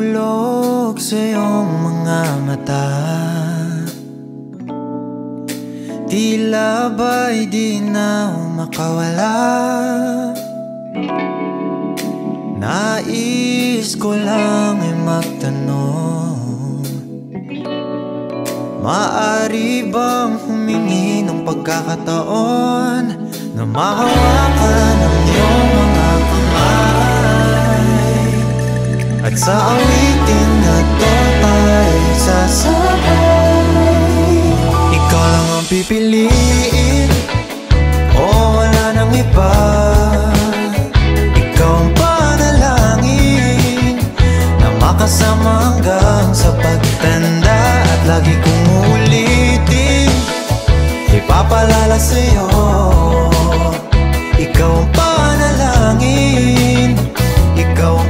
Nahulog sa iyong mga mata, tila ba'y di na makawala. Nais ko lang ay magtanong, maaari bang humingi ng pagkakataon na mahawakan ang iyong mga kamay, at sa awitin na to tayo sasabay. Ikaw lang ang pipiliin, o wala nang iba. Ikaw ang panalangin na makasama hanggang sa pagtanda, at lagi kong uulitin, ipapalala sa'yo. Ikaw ang panalangin, ikaw ang